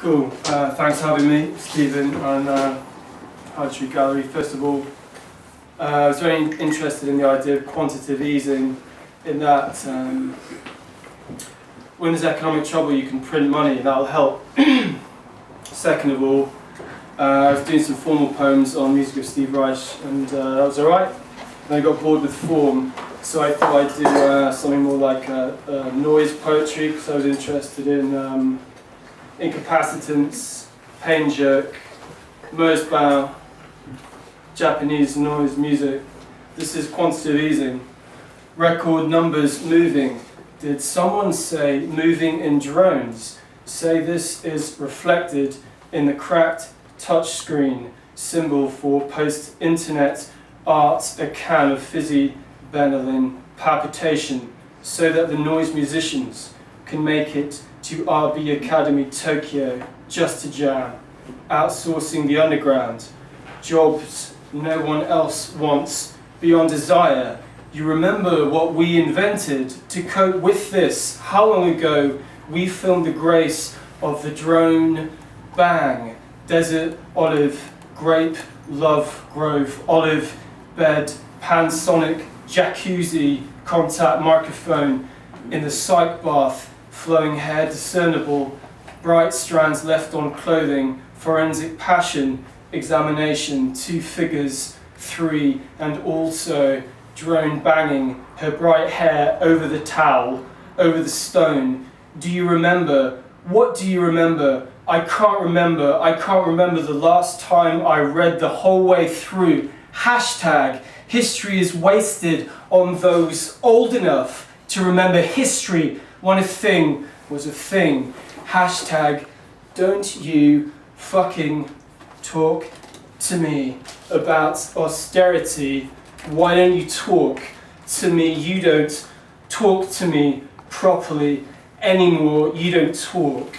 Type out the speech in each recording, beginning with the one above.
Cool. Thanks for having me, Stephen, and Poetry Gallery. First of all, I was very interested in the idea of quantitative easing, in that when there's economic trouble, you can print money, and that'll help. Second of all, I was doing some formal poems on music of Steve Reich, and that was alright. Then I got bored with form, so I thought I'd do something more like noise poetry, because I was interested in incapacitance, pain jerk, Mersbow, Japanese noise music. This is quantitative easing. Record numbers moving. Did someone say moving in drones? Say this is reflected in the cracked touchscreen symbol for post-internet art, a can of fizzy Benylin palpitation, so that the noise musicians can make it to RB Academy Tokyo just to jam, outsourcing the underground, jobs no one else wants beyond desire. You remember what we invented to cope with this? How long ago we filmed the grace of the drone bang, desert, olive, grape, love, grove, olive, bed, pansonic, jacuzzi, contact microphone, in the psych bath, flowing hair discernible, bright strands left on clothing, forensic passion, examination, 2 figures, 3, and also drone banging, her bright hair over the towel, over the stone. Do you remember? What do you remember? I can't remember the last time I read the whole way through. Hashtag, history is wasted on those old enough to remember history when a thing was a thing. Hashtag, don't you fucking talk to me about austerity. Why don't you talk to me? You don't talk to me properly anymore. You don't talk.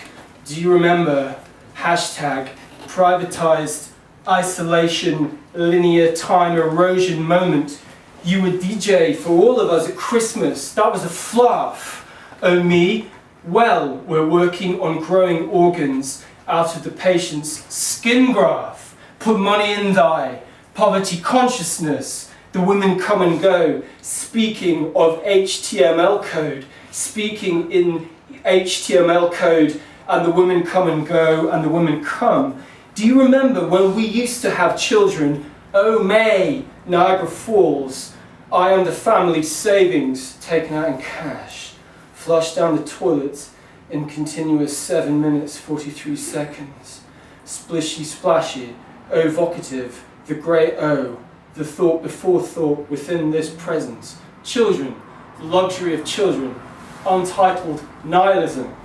Do you remember? Hashtag, privatized isolation, linear time erosion moment. You were DJ for all of us at Christmas. That was a fluff. Oh me? Well, we're working on growing organs out of the patient's skin graft. Put money in thy poverty consciousness. The women come and go. Speaking of HTML code, speaking in HTML code, and the women come and go, and the women come. Do you remember when we used to have children? Oh May, Niagara Falls. I am the family savings taken out in cash. Flushed down the toilet in continuous 7 minutes 43 seconds. Splishy splashy, evocative, the grey O, the thought before thought within this present. Children, the luxury of children, untitled nihilism,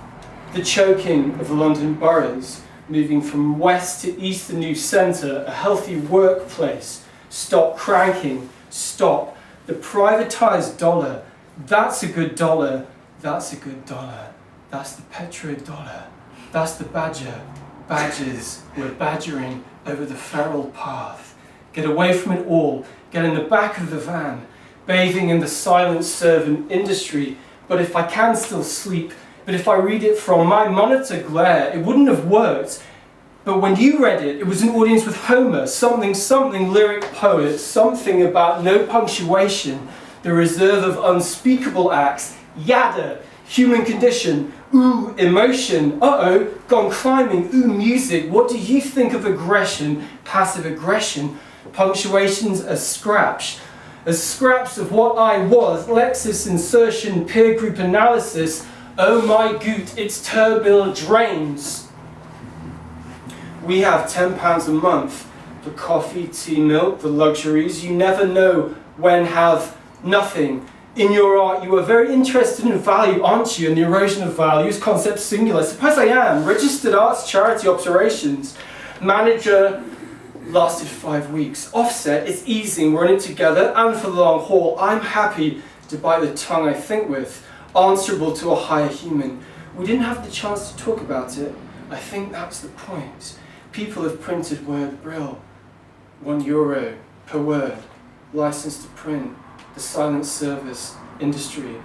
the choking of the London boroughs, moving from west to east, the new centre, a healthy workplace. Stop cranking, stop. The privatised dollar, that's a good dollar, that's a good dollar. That's the petrodollar, that's the badger. Badgers, we're badgering over the feral path. Get away from it all, get in the back of the van, bathing in the silent servant industry. But if I can still sleep, but if I read it from my monitor glare, it wouldn't have worked. But when you read it, it was an audience with Homer, something, lyric poet, something about no punctuation, the reserve of unspeakable acts, yada, human condition, ooh, emotion, uh-oh, gone climbing, ooh, music. What do you think of aggression, passive aggression? Punctuations as scraps of what I was, Lexis insertion, peer group analysis. Oh my goot, it's turbulent drains. We have £10 a month for coffee, tea, milk, the luxuries. You never know when have nothing. In your art, you are very interested in value, aren't you? And the erosion of values, concept singular. Suppose I am. Registered arts, charity operations. Manager, lasted 5 weeks. Offset, it's easing, we're in it together and for the long haul. I'm happy to bite the tongue I think with, answerable to a higher human. We didn't have the chance to talk about it. I think that's the point. People have printed word brill. €1 per word. License to print. The silent service industry.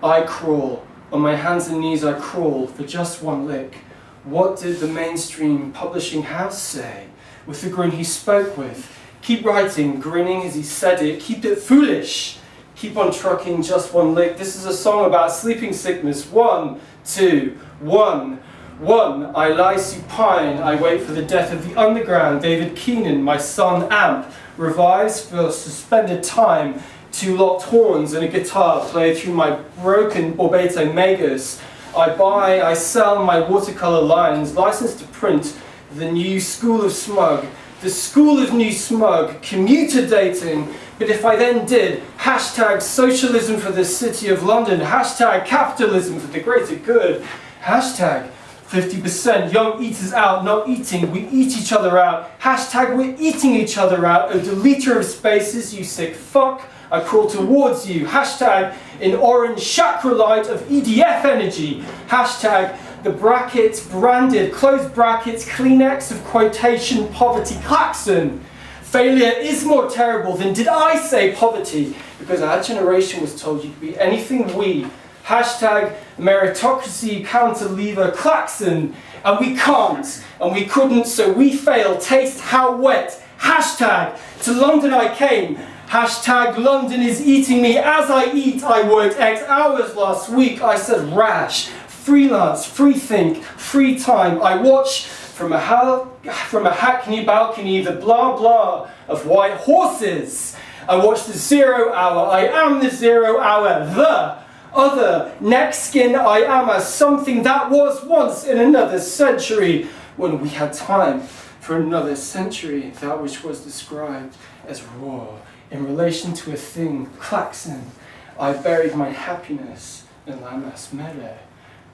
I crawl. On my hands and knees I crawl for just one lick. What did the mainstream publishing house say? With the grin he spoke with. Keep writing, grinning as he said it. Keep it foolish. Keep on trucking, just one lick. This is a song about sleeping sickness. 1, 2, 1. 1. I lie supine. I wait for the death of the underground. David Keenan, my son Amp, revives for suspended time. 2 locked horns and a guitar play through my broken Borbeto Megas. I sell my watercolor lines, licensed to print the new school of smug, the school of new smug, commuter dating. But if I then did, hashtag socialism for the city of London, hashtag capitalism for the greater good, hashtag 50% young eaters out, not eating, we eat each other out, hashtag we're eating each other out, a deleter of spaces, you sick fuck, I crawl towards you, hashtag in orange chakra light of EDF energy, hashtag the brackets branded, close brackets, Kleenex of quotation, poverty klaxon. Failure is more terrible than did I say poverty, because our generation was told you could be anything we, hashtag meritocracy counter lever klaxon, and we can't, and we couldn't, so we fail, taste how wet, hashtag to London I came, hashtag London is eating me as I eat. I worked X hours last week. I said rash, freelance, free think, free time. I watch from a Hackney balcony the blah blah of white horses. I watch the 0 hour. I am the 0 hour. The other neck skin. I am as something that was once in another century when we had time for another century. That which was described as raw. In relation to a thing, klaxon, I buried my happiness in La Masmele.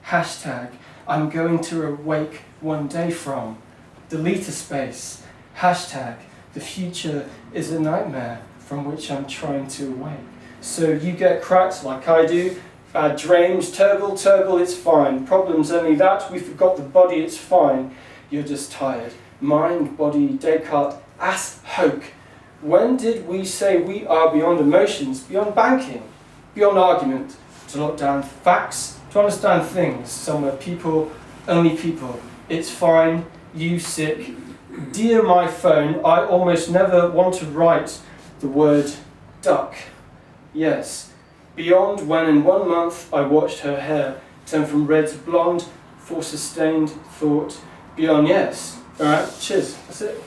Hashtag, I'm going to awake one day from. Delete a space. Hashtag, the future is a nightmare from which I'm trying to awake. So you get cracks like I do, bad dreams, turgle, it's fine. Problems only that, we forgot the body, it's fine. You're just tired. Mind, body, Descartes, ass, hoke. When did we say we are beyond emotions, beyond banking, beyond argument, to lock down facts, to understand things, somewhere people, only people, it's fine, you sick. Dear my phone, I almost never want to write the word duck. Yes, beyond when in 1 month I watched her hair turn from red to blonde for sustained thought. Beyond yes. Alright, cheers, that's it.